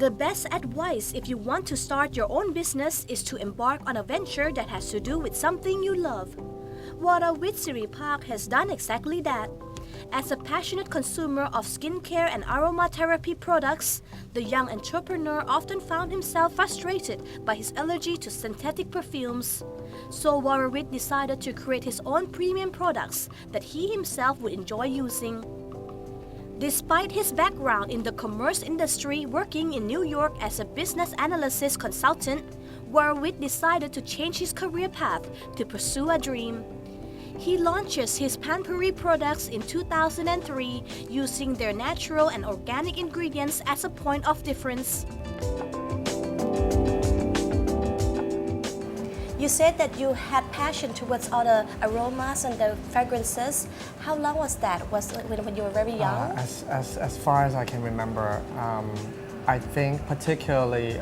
The best advice if you want to start your own business is to embark on a venture that has to do with something you love. Vorravit Siripark has done exactly that. As a passionate consumer of skincare and aromatherapy products, the young entrepreneur often found himself frustrated by his allergy to synthetic perfumes. So Vorravit decided to create his own premium products that he himself would enjoy using. Despite his background in the commerce industry working in New York as a business analysis consultant, Vorravit decided to change his career path to pursue a dream. He launches his Panpuri products in 2003 using their natural and organic ingredients as a point of difference. You said that you had passion towards all the aromas and the fragrances. How long was that? Was it when you were very young? As far as I can remember, I think particularly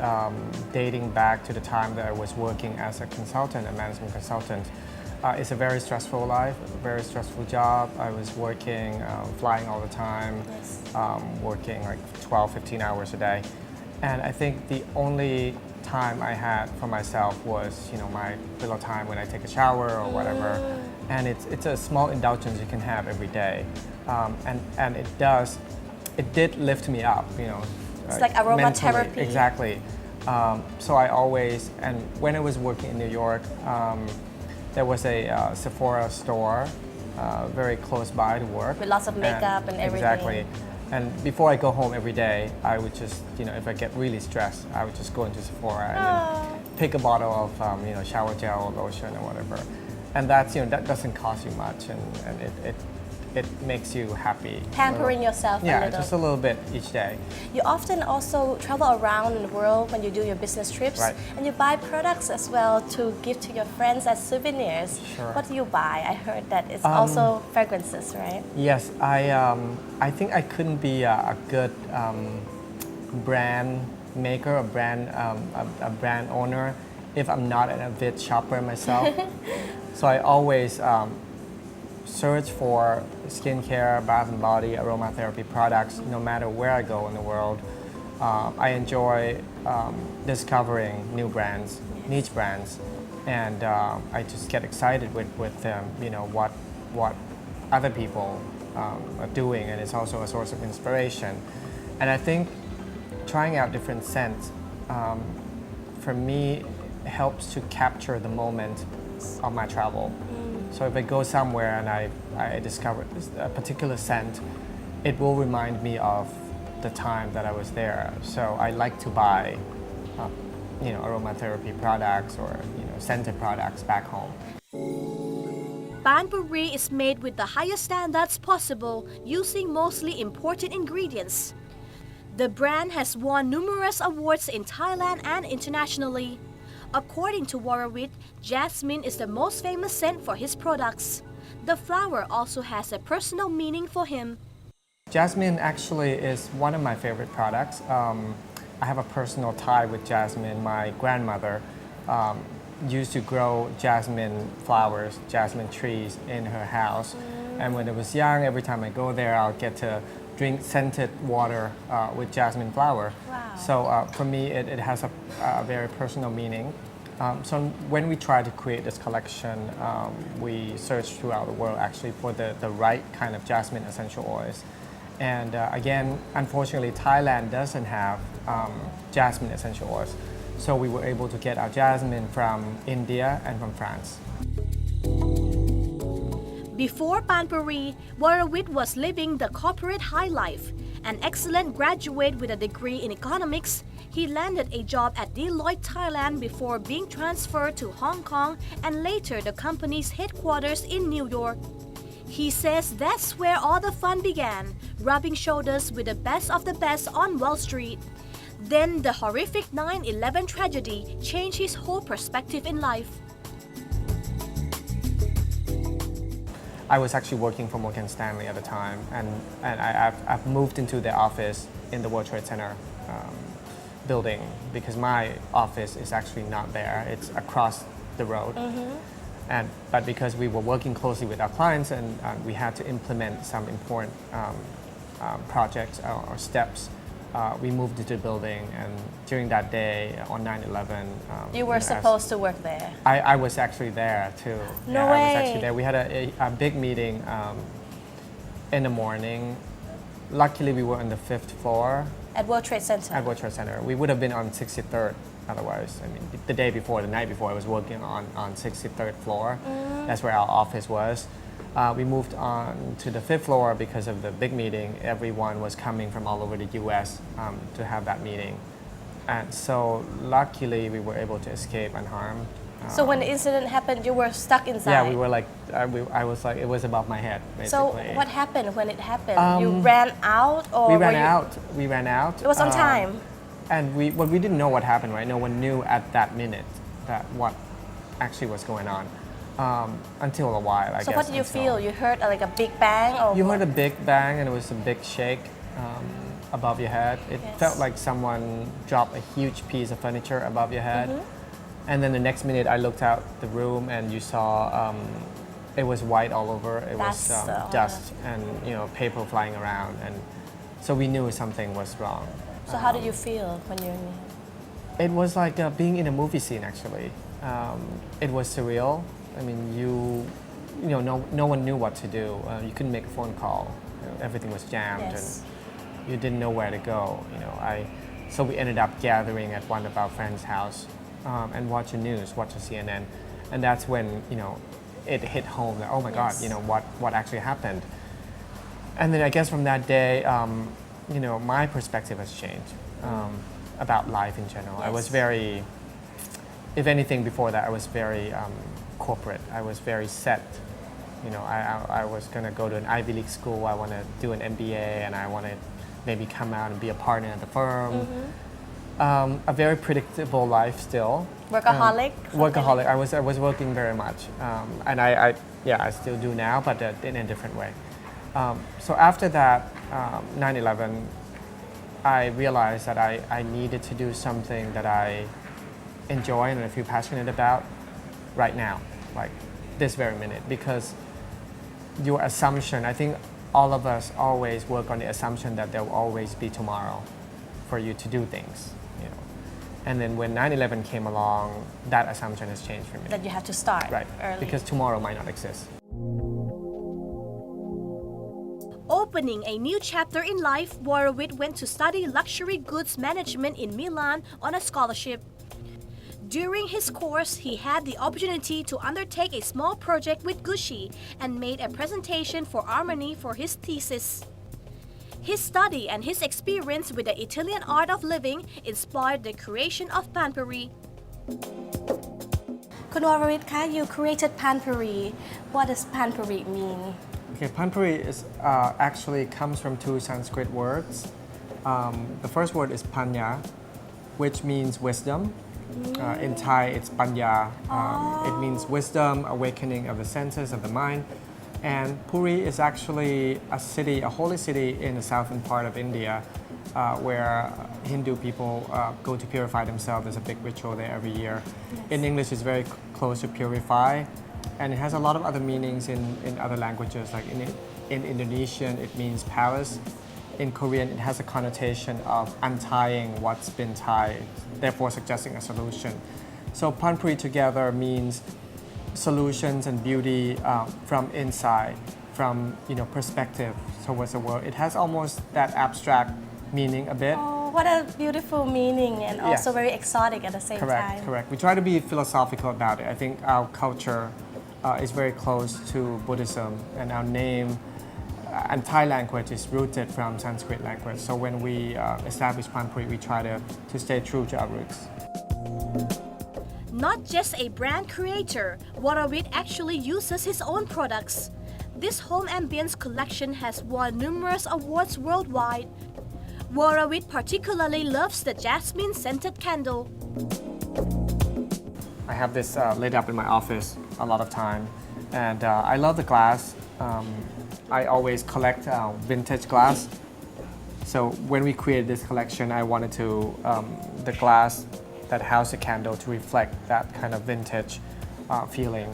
dating back to the time that I was working as a consultant, a management consultant. It's a very stressful life, a very stressful job. I was working, flying all the time, Yes. Working like 12, 15 hours a day. And I think the only time I had for myself was, my little time when I take a shower or whatever. And it's a small indulgence you can have every day. And it did lift me up, It's like aromatherapy. mentally. Exactly. So I always, and when I was working in New York, there was a Sephora store very close by to work. With lots of makeup and everything. Exactly. And before I go home every day, I would just, if I get really stressed, I would just go into Sephora and then pick a bottle of, shower gel or lotion or whatever. And that's, that doesn't cost you much, and it makes you happy. Pampering yourself a Yeah, little. just a little bit each day. You often also travel around the world when you do your business trips. Right. And you buy products as well to give to your friends as souvenirs. Sure. What do you buy? I heard that it's also fragrances, right? Yes, I think I couldn't be a good brand maker, a brand owner, if I'm not an avid shopper myself. So I always search for skincare, bath and body, aromatherapy products, no matter where I go in the world. I enjoy discovering new brands, niche brands, and I just get excited with what other people are doing, and it's also a source of inspiration. And I think trying out different scents, for me, helps to capture the moment of my travel. So if I go somewhere and I discover a particular scent, it will remind me of the time that I was there. So I like to buy, aromatherapy products or scented products back home. Panpuri is made with the highest standards possible using mostly imported ingredients. The brand has won numerous awards in Thailand and internationally. According to Vorravit, jasmine is the most famous scent for his products. The flower also has a personal meaning for him. Jasmine actually is one of my favorite products. I have a personal tie with jasmine. My grandmother used to grow jasmine flowers, jasmine trees in her house. And when I was young, every time I go there, I'll get to drink scented water with jasmine flower. Wow. So for me, it has a very personal meaning. So when we try to create this collection, we search throughout the world actually for the right kind of jasmine essential oils. And again, unfortunately, Thailand doesn't have jasmine essential oils. So we were able to get our jasmine from India and from France. Before Panpuri, Vorravit was living the corporate high life. An excellent graduate with a degree in economics, he landed a job at Deloitte, Thailand before being transferred to Hong Kong and later the company's headquarters in New York. He says that's where all the fun began, rubbing shoulders with the best of the best on Wall Street. Then the horrific 9/11 tragedy changed his whole perspective in life. I was actually working for Morgan Stanley at the time, and I've moved into the office in the World Trade Center building because my office is actually not there. It's across the road. But because we were working closely with our clients and we had to implement some important projects or steps we moved into the building, and during that day on 9/11, You were as- supposed to work there. I was actually there too. No I was way. actually there. We had a big meeting in the morning. Luckily, we were on the 5th floor At World Trade Center. at World Trade Center. We would have been on 63rd otherwise. I mean, the day before, the night before, I was working on 63rd floor. That's where our office was. We moved on to the 5th floor because of the big meeting. Everyone was coming from all over the US to have that meeting. And so luckily, we were able to escape unharmed. So when the incident happened, you were stuck inside. Yeah, we were like, I was like, it was above my head, So basically. what happened when it happened? You ran out, or We were ran you- out. We ran out. It was on time. And we didn't know what happened, right? No one knew at that minute that what actually was going on until a while, I So guess. what did you until- feel? You heard like a big bang, or You what? heard a big bang, and it was a big shake above your head. It Yes. felt like someone dropped a huge piece of furniture above your head. And then the next minute, I looked out the room, and you saw it was white all over. It was Dust, dust and paper flying around, and so we knew something was wrong. So how did you feel when you? It was like being in a movie scene. Actually, it was surreal. I mean, no one knew what to do. You couldn't make a phone call. Everything was jammed, Yes. and you didn't know where to go. So we ended up gathering at one of our friends' house and watching news, watching CNN, and that's when it hit home that, oh my God, Yes. what actually happened. And then I guess from that day, my perspective has changed about life in general. I was Yes. very, if anything, before that, I was very corporate. I was very set. I was going to go to an Ivy League school. I want to do an MBA, and I want to maybe come out and be a partner at the firm. A very predictable life still. Workaholic? Something Workaholic. I was working very much, and I still do now, but in a different way. So after that, 9/11, I realized that I needed to do something that I enjoy and I feel passionate about right now, like this very minute, because your assumption, I think all of us always work on the assumption that there will always be tomorrow for you to do things. And then when 9/11 came along, that assumption has changed for me. That you have to start Right, early. because tomorrow might not exist. Opening a new chapter in life, Vorravit went to study luxury goods management in Milan on a scholarship. During his course, he had the opportunity to undertake a small project with Gucci and made a presentation for Armani for his thesis. His study and his experience with the Italian art of living inspired the creation of Panpuri. คุณวรวิทย์คะ you created Panpuri. What does Panpuri mean? Okay, Panpuri is actually comes from two Sanskrit words. The first word is panya, which means wisdom. In Thai, it's panya. It means wisdom, awakening of the senses of the mind. And Puri is actually a city, a holy city in the southern part of India, where Hindu people go to purify themselves. There's a big ritual there every year. In English, it's very close to purify, and it has a lot of other meanings in other languages. Like in Indonesian, it means palace. In Korean, it has a connotation of untying what's been tied, therefore suggesting a solution. So Panpuri together means solutions and beauty from inside, from perspective towards the world. It has almost that abstract meaning a bit. Oh, what a beautiful meaning, and also Yes. very exotic at the same Correct, time. correct. We try to be philosophical about it. I think our culture is very close to Buddhism, and our name and Thai language is rooted from Sanskrit language. So when we establish Panpuri, we try to stay true to our roots. Not just a brand creator, Vorravit actually uses his own products. This home ambience collection has won numerous awards worldwide. Vorravit particularly loves the jasmine scented candle. I have this lit up in my office a lot of time, and I love the glass. I always collect vintage glass. So when we created this collection, I wanted to the glass that housed the candle to reflect that kind of vintage feeling.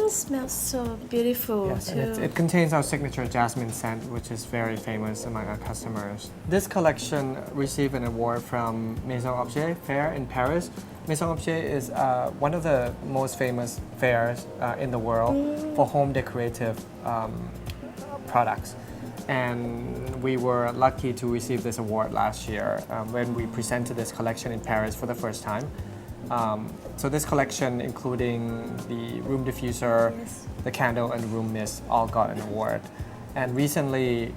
smells so beautiful Yes, too. and it contains our signature jasmine scent, which is very famous among our customers. This collection received an award from Maison Objet Fair in Paris. Maison Objet is one of the most famous fairs in the world for home decorative products. And we were lucky to receive this award last year when we presented this collection in Paris for the first time. So this collection, including the room diffuser, the candle, and room mist, all got an award. And recently,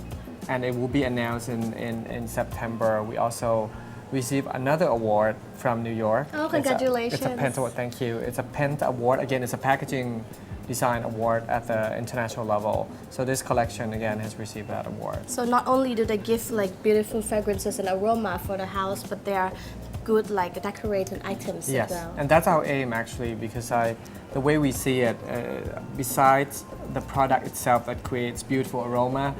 and it will be announced in September, we also received another award from New York. Oh, It's a congratulations. Pent Award, thank you. It's a Pent Award. Again, it's a packaging design award at the international level. So this collection, again, has received that award. So not only do they give like beautiful fragrances and aroma for the house, but they are good like decorating items Yes, as well. and that's our aim actually, because the way we see it, besides the product itself that creates beautiful aroma,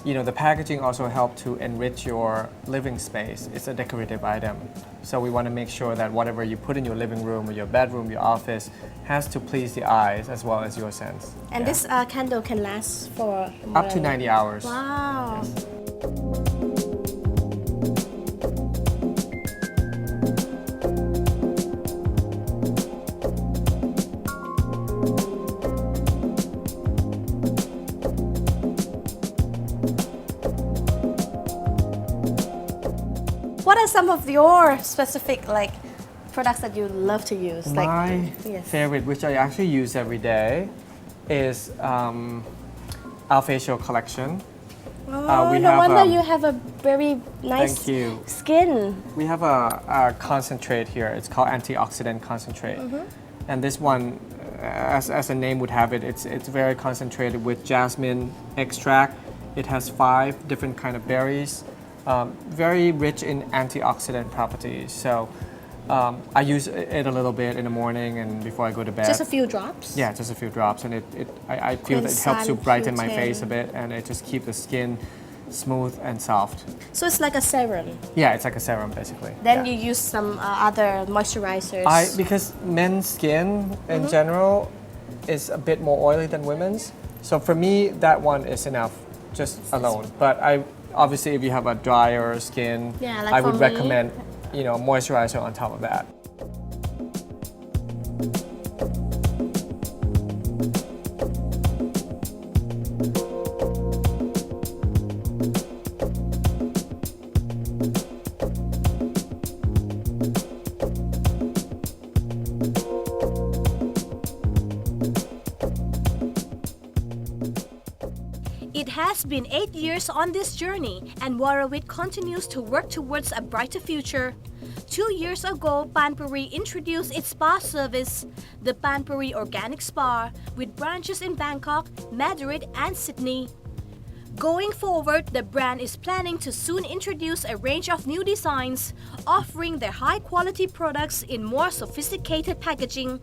the packaging also helps to enrich your living space. It's a decorative item. So we want to make sure that whatever you put in your living room or your bedroom, your office, has to please the eyes as well as your sense. And Yeah. this candle can last for more Up to than- 90 hours. Wow. What are some of your specific like products that you love to use? My yes. favorite, which I actually use every day, is our facial collection. Oh, we no have, wonder you have a very nice Thank you. skin. We have a concentrate here. It's called antioxidant concentrate. And this one, as the name would have it, it's very concentrated with jasmine extract. It has 5 different kind of berries, very rich in antioxidant properties. So I use it a little bit in the morning and before I go to bed. Just a few drops? Yeah, just a few drops, and I feel that it helps to Cleanse, brighten my Q10. face a bit, and it just keeps the skin smooth and soft. So it's like a serum. Yeah, it's like a serum basically. Then yeah. you use some other moisturizers. Because men's skin in general is a bit more oily than women's, so for me that one is enough, just alone. But obviously if you have a drier skin, Yeah, like I for would me. recommend moisturizer on top of that. It has been 8 years on this journey, and Vorravit continues to work towards a brighter future. 2 years ago, Panpuri introduced its spa service, the Panpuri Organic Spa, with branches in Bangkok, Madrid, and Sydney. Going forward, the brand is planning to soon introduce a range of new designs, offering their high-quality products in more sophisticated packaging.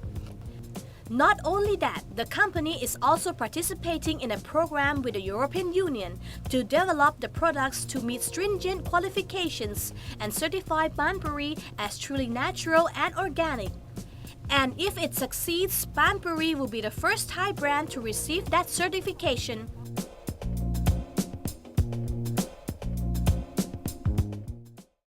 Not only that, the company is also participating in a program with the European Union to develop the products to meet stringent qualifications and certify Panpuri as truly natural and organic. And if it succeeds, Panpuri will be the first Thai brand to receive that certification.